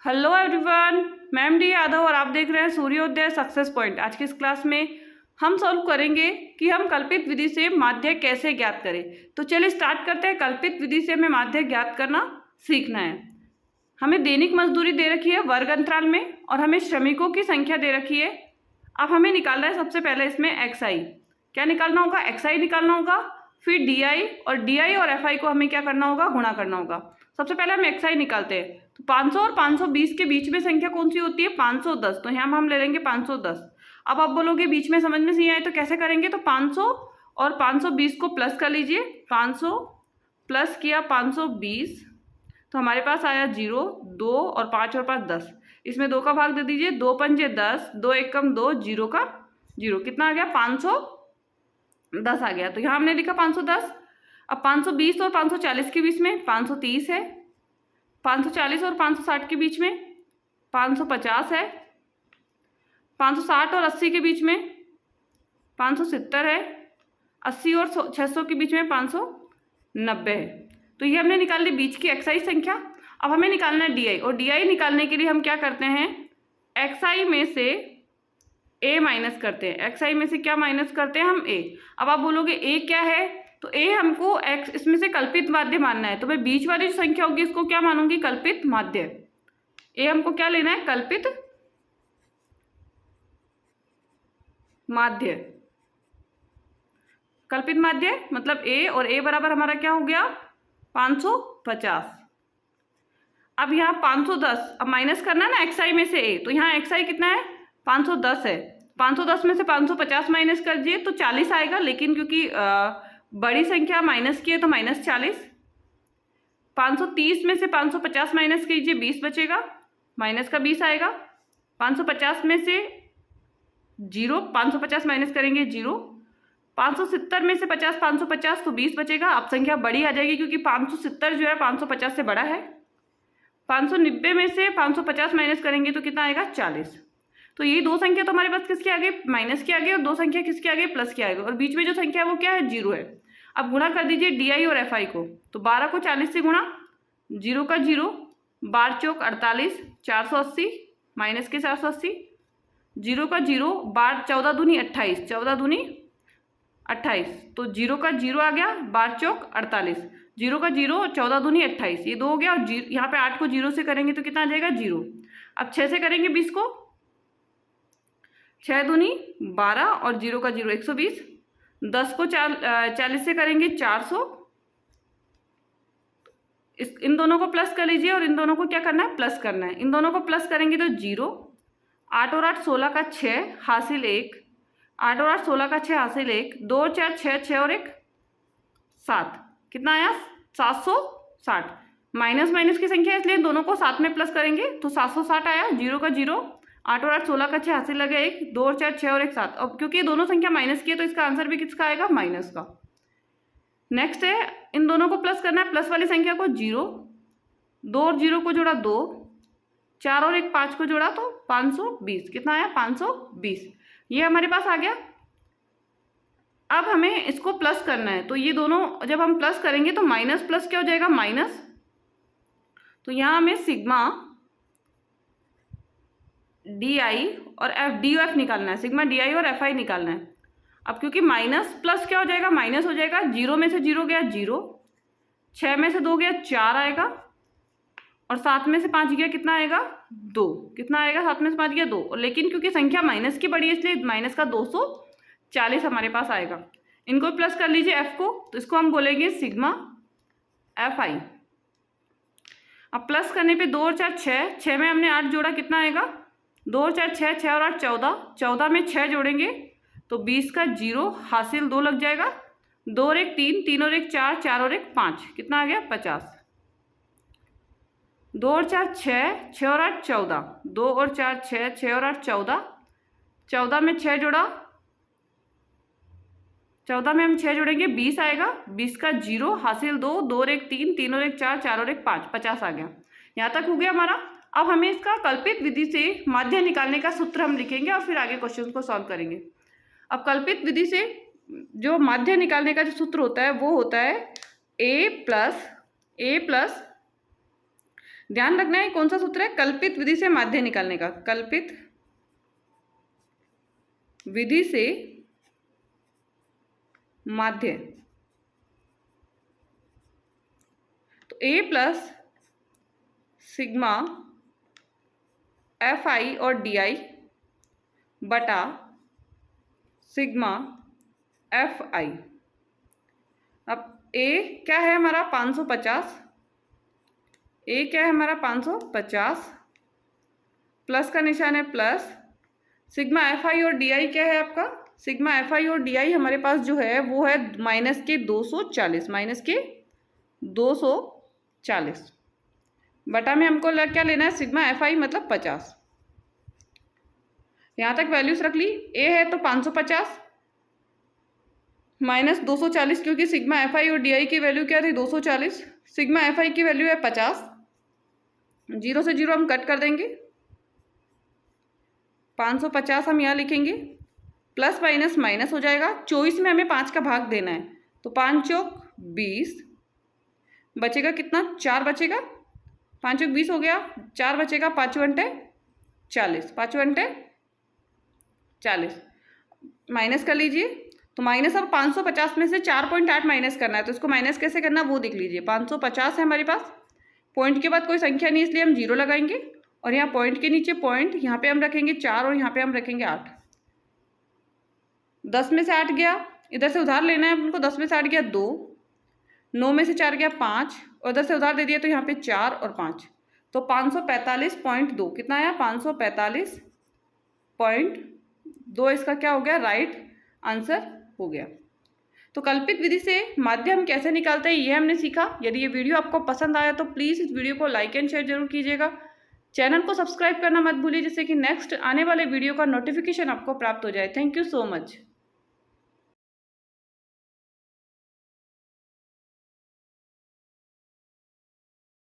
Hello everyone, मैं MD Yadav और आप देख रहे हैं सूर्योदय सक्सेस पॉइंट। आज की इस क्लास में हम सॉल्व करेंगे कि हम कल्पित विधि से माध्य कैसे ज्ञात करें। तो चलिए स्टार्ट करते हैं। कल्पित विधि से हमें माध्य ज्ञात करना सीखना है। हमें दैनिक मजदूरी दे रखी है वर्ग अंतराल में और हमें श्रमिकों की संख्या दे रखी है। अब हमें निकालना है सबसे पहले इसमें एक्सआई। क्या निकालना होगा? एक्सआई निकालना होगा, फिर डीआई और एफआई को हमें क्या करना होगा? गुणा करना होगा। सबसे पहले हम एक्सआई निकालते हैं। तो 500 और 520 के बीच में संख्या कौन सी होती है? 510। तो यहाँ हम ले लेंगे 510। अब आप बोलोगे बीच में समझ में नहीं आए तो कैसे करेंगे? तो 500 और 520 को प्लस कर लीजिए। 500 प्लस किया 520 तो हमारे पास आया 0, 2 और 5 और 5 10। इसमें 2 का भाग दे दीजिए। 2 पंजे 10, 2 एकम 2, 0 का 0। कितना आ गया? 510 आ गया। तो यहाँ हमने लिखा 510। अब 520 और 540 के बीच में 530 है। 540 और 560 के बीच में 550 है। 560 और 80 के बीच में 570 है। 80 और 600 के बीच में 590 है। तो ये हमने निकाल ली बीच की एक्सआई संख्या। अब हमें निकालना है डीआई, और डीआई निकालने के लिए हम क्या करते हैं? एक्सआई में से ए माइनस करते हैं। एक्सआई में से क्या माइनस करते हैं? हम ए। अब आप बोलोगे ए क्या है? तो ए हमको एक्स इसमें से कल्पित माध्य मानना है। तो मैं बीच वाली जो संख्या होगी इसको क्या मानूंगी? कल्पित माध्य। ए हमको क्या लेना है? कल्पित माध्य। कल्पित माध्य मतलब ए, और ए बराबर हमारा क्या हो गया? 550। अब यहाँ 510, अब माइनस करना है ना एक्सआई में से ए। तो यहाँ एक्सआई कितना है? 510 है। 510 में से 550 माइनस कर दिए तो 40 आएगा, लेकिन क्योंकि बड़ी संख्या माइनस की है तो -40। 530 में से 550 माइनस कीजिए, 20 बचेगा, माइनस का 20 आएगा। 550 में से 0, 550 माइनस करेंगे 0। 570 में से 50, 550 तो 20 बचेगा। अब संख्या बड़ी आ जाएगी क्योंकि 570 जो है 550 से बड़ा है। 590 में से 550 माइनस करेंगे तो कितना आएगा? 40। तो ये दो संख्या तो हमारे पास किसके आगे? माइनस के आगे, और दो संख्या किसके आगे? प्लस के आगे, और बीच में जो संख्या है वो क्या है? 0 है। अब गुणा कर दीजिए डीआई और एफआई को। तो 12 को 40 से गुणा, 0 का 0, 12 चौक 48, 480 माइनस के 480, 0 का 0, 12 14 दूनी 28, 14 दूनी 28, तो 0 का 0 आ गया, 12 चौक 48, 0 का 0, 14 दूनी 28, ये 2 हो गया। और यहाँ पे 8 को 0 से करेंगे तो कितना आ जाएगा? 0। अब 6 से करेंगे 20 को, 6 दूनी 12 और 0 का 0 120। 10 को 40 से करेंगे 400। इन दोनों को प्लस कर लीजिए, और इन दोनों को क्या करना है? प्लस करना है। इन दोनों को प्लस करेंगे तो 0। 8 और 8 16 का 6 हासिल 1। 8 और 8 16 का 6 हासिल 1। 2 और 4 6, 6 और 1 7। कितना आया? 760। माइनस माइनस की संख्या इसलिए दोनों को साथ में प्लस करेंगे तो 760 आया। 0 का 0, 8 और 8 16 का 6 हासिल लगे 1। 2 और 4 6 और 1 7। अब क्योंकि ये दोनों संख्या माइनस की है तो इसका आंसर भी किसका आएगा? माइनस का। नेक्स्ट है इन दोनों को प्लस करना है। प्लस वाली संख्या को 0, 2 और 0 को जोड़ा 2, 4 और 1 5 को जोड़ा तो 520। कितना आया? 520। ये हमारे पास आ गया। अब हमें इसको प्लस करना है। तो ये दोनों जब हम प्लस करेंगे तो माइनस प्लस क्या हो जाएगा? माइनस। तो यहाँ हमें सिग्मा डी आई और एफ डी एफ निकालना है। सिग्मा डी आई और एफ आई निकालना है। अब क्योंकि माइनस प्लस क्या हो जाएगा? माइनस हो जाएगा। 0 में से 0 गया 0, 6 में से 2 गया 4 आएगा, और 7 में से 5 गया कितना आएगा? 2। कितना आएगा? 7 में से 5 गया 2। और लेकिन क्योंकि संख्या माइनस की बड़ी है इसलिए माइनस का 240 हमारे पास आएगा। इनको प्लस कर लीजिए एफ को, तो इसको हम बोलेंगे सिग्मा एफ आई। अब प्लस करने पे 2 और 4 6, 6 में हमने 8 जोड़ा, कितना आएगा? 2 और 4 6, 6 और 8 14, 14 में 6 जोड़ेंगे तो 20 का 0 हासिल 2 लग जाएगा। 2 और 1 3, 3 और 1 4, 4 और 1 5, कितना आ गया? 50। 2 और 4 6, 6 और 8 14, 2 और 4 6, 6 और 8 14, 14 में 6 जोड़ा, 14 में हम 6 जोड़ेंगे 20 आएगा। 20 का 0 हासिल 2, 2 और 1 3, 3 और 1 4, 4 और 1 5, 50 आ गया। यहाँ तक हो गया हमारा। अब हमें इसका कल्पित विधि से माध्य निकालने का सूत्र हम लिखेंगे और फिर आगे क्वेश्चन को सॉल्व करेंगे। अब कल्पित विधि से जो माध्य निकालने का जो सूत्र होता है वो होता है a प्लस ध्यान रखना है कौन सा सूत्र है, कल्पित विधि से माध्य निकालने का। कल्पित विधि से माध्य, तो a plus sigma F I और डी आई बटा सिग्मा एफ आई। अब a क्या है हमारा 550, a क्या है हमारा 550, प्लस का निशान है प्लस, सिग्मा एफ आई और डी आई क्या है आपका, सिग्मा एफ आई और डी आई हमारे पास जो है वो है माइनस के 240, माइनस के 240 बटा में हमको क्या लेना है, सिग्मा एफ आई मतलब 50। यहाँ तक वैल्यूज रख ली, ए है तो 550 माइनस 240, क्योंकि सिग्मा एफ आई और डी आई की वैल्यू क्या थी 240, सिग्मा एफ आई की वैल्यू है 50, 0 से 0 हम कट कर देंगे, 550 हम यहाँ लिखेंगे, प्लस माइनस माइनस हो जाएगा, 24 में हमें 5 का भाग देना है, तो 5 चौक 20, बचेगा कितना 4 बचेगा, 5 चौक 20 हो गया, 4 बचेगा, 5 घंटे 40, 5 घंटे 40 माइनस कर लीजिए। तो माइनस अब 550 में से 4.8 माइनस करना है, तो इसको माइनस कैसे करना वो देख लीजिए। 550 है हमारे पास, पॉइंट के बाद कोई संख्या नहीं इसलिए हम 0 लगाएंगे, और यहाँ पॉइंट के नीचे पॉइंट, यहाँ पे हम रखेंगे 4 और यहाँ पे हम रखेंगे 8। 10 में से 8 गया, इधर से उधार लेना है उनको, 10 में से 8 गया 2, 9 में से 4 गया 5, और इधर से उधार दे दिया तो यहाँ पे 4 और 5, तो 545.2 कितना आया 545.2, इसका क्या हो गया राइट आंसर हो गया। तो कल्पित विधि से माध्य हम कैसे निकालते हैं ये हमने सीखा। यदि ये वीडियो आपको पसंद आया तो प्लीज़ इस वीडियो को लाइक एंड शेयर जरूर कीजिएगा। चैनल को सब्सक्राइब करना मत भूलिए, जिससे कि नेक्स्ट आने वाले वीडियो का नोटिफिकेशन आपको प्राप्त हो जाए। Thank you so much.